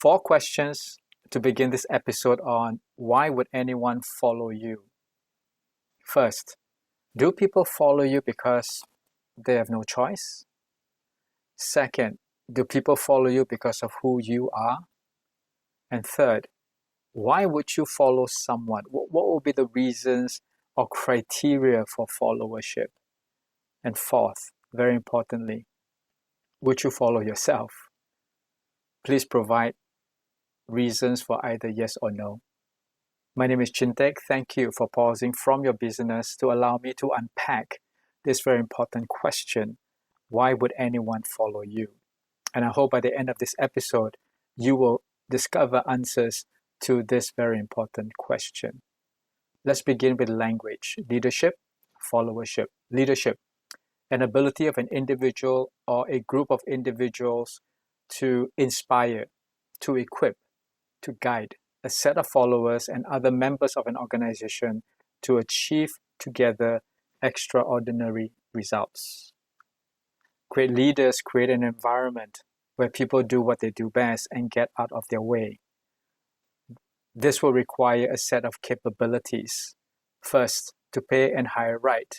4 questions to begin this episode on why would anyone follow you? First, do people follow you because they have no choice? Second, do people follow you because of who you are? And third, why would you follow someone? What will be the reasons or criteria for followership? And fourth, very importantly, would you follow yourself? Please provide reasons for either yes or no. My name is Teik. Thank you for pausing from your business to allow me to unpack this very important question. Why would anyone follow you? And I hope by the end of this episode, you will discover answers to this very important question. Let's begin with language. Leadership, followership. Leadership, an ability of an individual or a group of individuals to inspire, to equip, to guide a set of followers and other members of an organization to achieve together extraordinary results. Great leaders create an environment where people do what they do best and get out of their way. This will require a set of capabilities. First, to pay and hire right.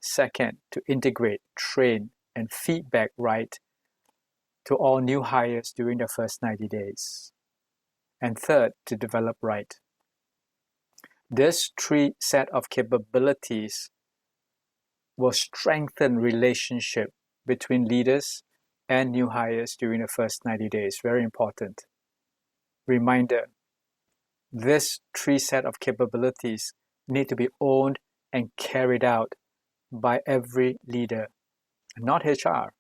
Second, to integrate, train, and feedback right to all new hires during the first 90 days. And third, to develop right. This 3 set of capabilities will strengthen relationship between leaders and new hires during the first 90 days. Very important. Reminder, this 3 set of capabilities need to be owned and carried out by every leader, not HR.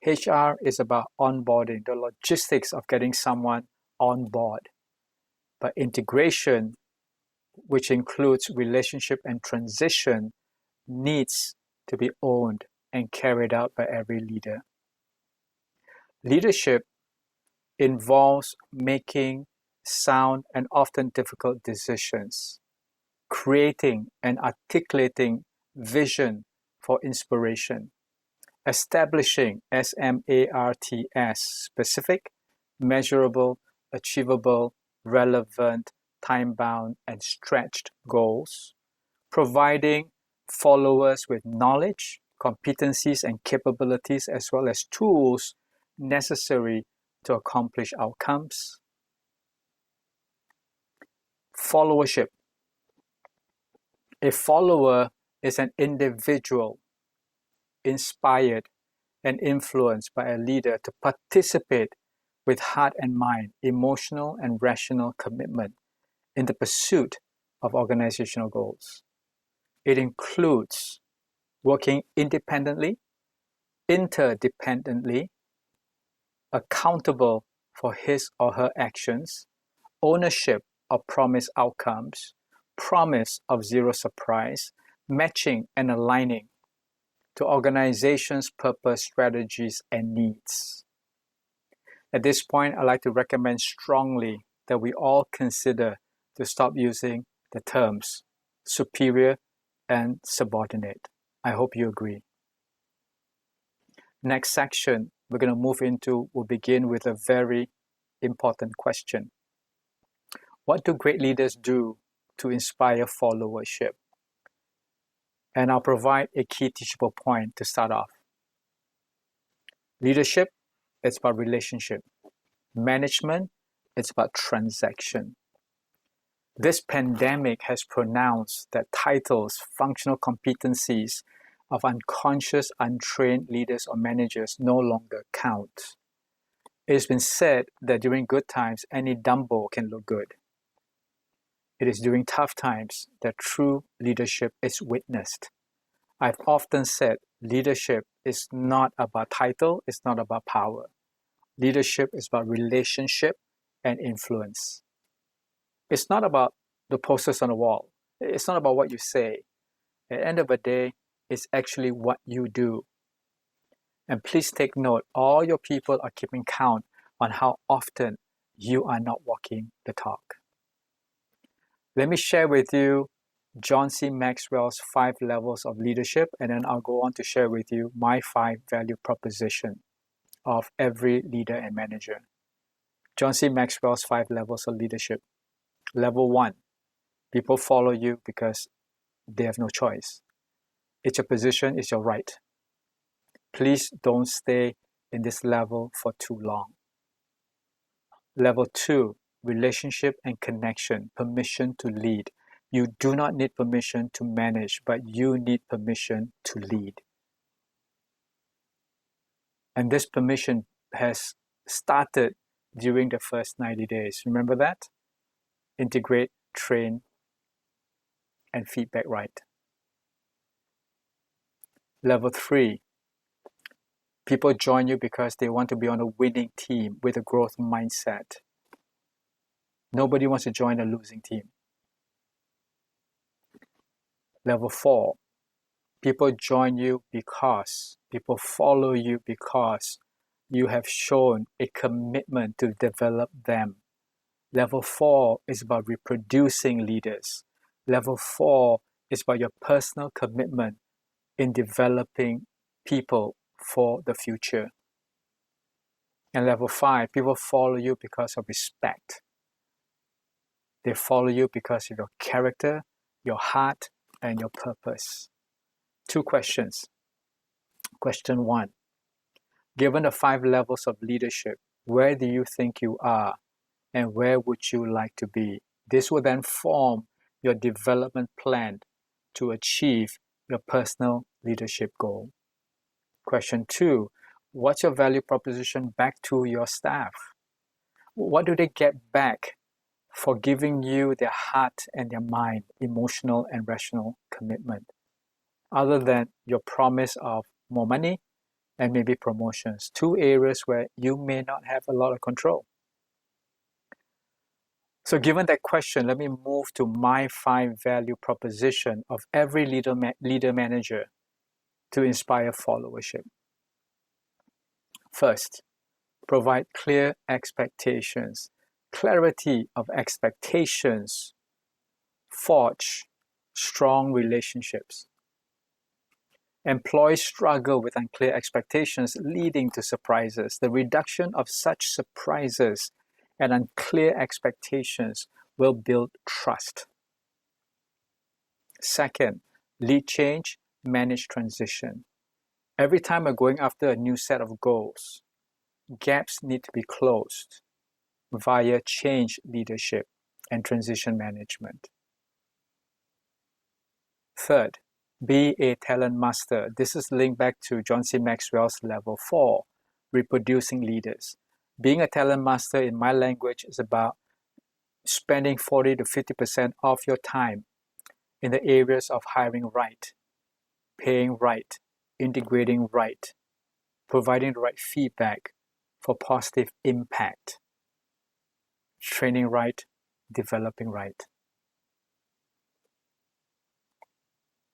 HR is about onboarding, the logistics of getting someone on board. But integration, which includes relationship and transition, needs to be owned and carried out by every leader. Leadership involves making sound and often difficult decisions, creating and articulating vision for inspiration, establishing SMARTS, specific, measurable, achievable, relevant, time-bound, and stretched goals, providing followers with knowledge, competencies, and capabilities, as well as tools necessary to accomplish outcomes. Followership. A follower is an individual inspired and influenced by a leader to participate with heart and mind, emotional and rational commitment in the pursuit of organizational goals. It includes working independently, interdependently, accountable for his or her actions, ownership of promised outcomes, promise of zero surprise, matching and aligning to organizations' purpose, strategies, and needs. At this point, I'd like to recommend strongly that we all consider to stop using the terms superior and subordinate. I hope you agree. Next section we're going to move into will begin with a very important question. What do great leaders do to inspire followership? And I'll provide a key teachable point to start off. Leadership, it's about relationship. Management, it's about transaction. This pandemic has pronounced that titles, functional competencies of unconscious, untrained leaders or managers no longer count. It has been said that during good times, any Dumbo can look good. It is during tough times that true leadership is witnessed. I've often said leadership is not about title, it's not about power. Leadership is about relationship and influence. It's not about the posters on the wall. It's not about what you say. At the end of the day, it's actually what you do. And please take note, all your people are keeping count on how often you are not walking the talk. Let me share with you John C. Maxwell's 5 levels of leadership, and then I'll go on to share with you my 5 value proposition of every leader and manager. John C. Maxwell's 5 levels of leadership. Level 1, people follow you because they have no choice. It's your position, it's your right. Please don't stay in this level for too long. Level 2, relationship and connection, permission to lead. You do not need permission to manage, but you need permission to lead. And this permission has started during the first 90 days. Remember that? Integrate, train, and feedback right. Level 3, people join you because they want to be on a winning team with a growth mindset. Nobody wants to join a losing team. Level 4, people join you because, people follow you because you have shown a commitment to develop them. Level 4 is about reproducing leaders. Level 4 is about your personal commitment in developing people for the future. And level 5, people follow you because of respect. They follow you because of your character, your heart, and your purpose. 2 questions. Question 1, given the 5 levels of leadership, where do you think you are and where would you like to be? This will then form your development plan to achieve your personal leadership goal. Question 2, what's your value proposition back to your staff? What do they get back for giving you their heart and their mind, emotional and rational commitment, other than your promise of more money and maybe promotions, 2 areas where you may not have a lot of control. So given that question, let me move to my 5 value proposition of every leader manager to inspire followership. First, provide clear expectations. Clarity of expectations forge strong relationships. Employees struggle with unclear expectations, leading to surprises. The reduction of such surprises and unclear expectations will build trust. Second, lead change, manage transition. Every time we're going after a new set of goals, gaps need to be closed via change leadership and transition management. Third, be a talent master. This is linked back to John C. Maxwell's level 4, reproducing leaders. Being a talent master in my language is about spending 40 to 50% of your time in the areas of hiring right, paying right, integrating right, providing the right feedback for positive impact, training right, developing right.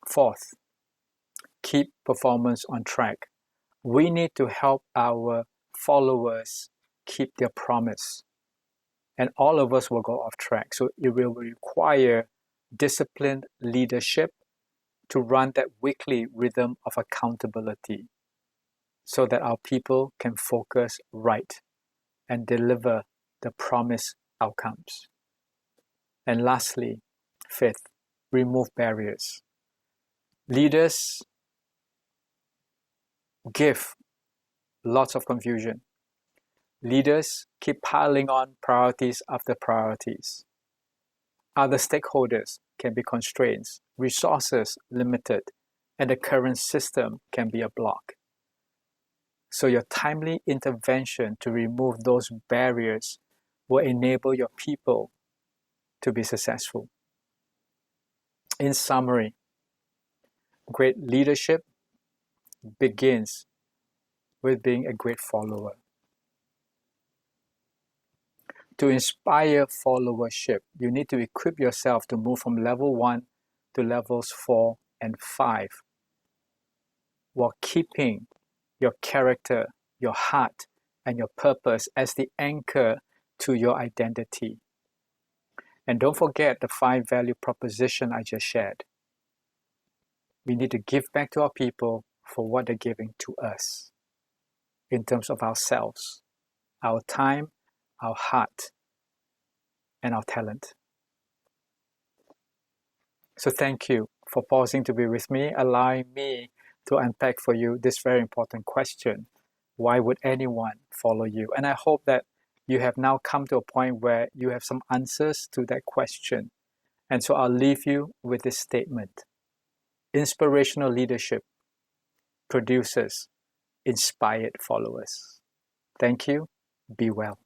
Fourth, keep performance on track. We need to help our followers keep their promise. And all of us will go off track. So it will require disciplined leadership to run that weekly rhythm of accountability so that our people can focus right and deliver the promised outcomes. And lastly, fifth, remove barriers. Leaders give lots of confusion. Leaders keep piling on priorities after priorities. Other stakeholders can be constraints, resources limited, and the current system can be a block. So your timely intervention to remove those barriers will enable your people to be successful. In summary, great leadership begins with being a great follower. To inspire followership, you need to equip yourself to move from level 1 to levels 4 and 5 while keeping your character, your heart, and your purpose as the anchor to your identity. And don't forget the 5 value proposition I just shared. We need to give back to our people for what they're giving to us in terms of ourselves, our time, our heart, and our talent. So thank you for pausing to be with me, allowing me to unpack for you this very important question. Why would anyone follow you? And I hope that you have now come to a point where you have some answers to that question. And so I'll leave you with this statement. Inspirational leadership produces inspired followers. Thank you. Be well.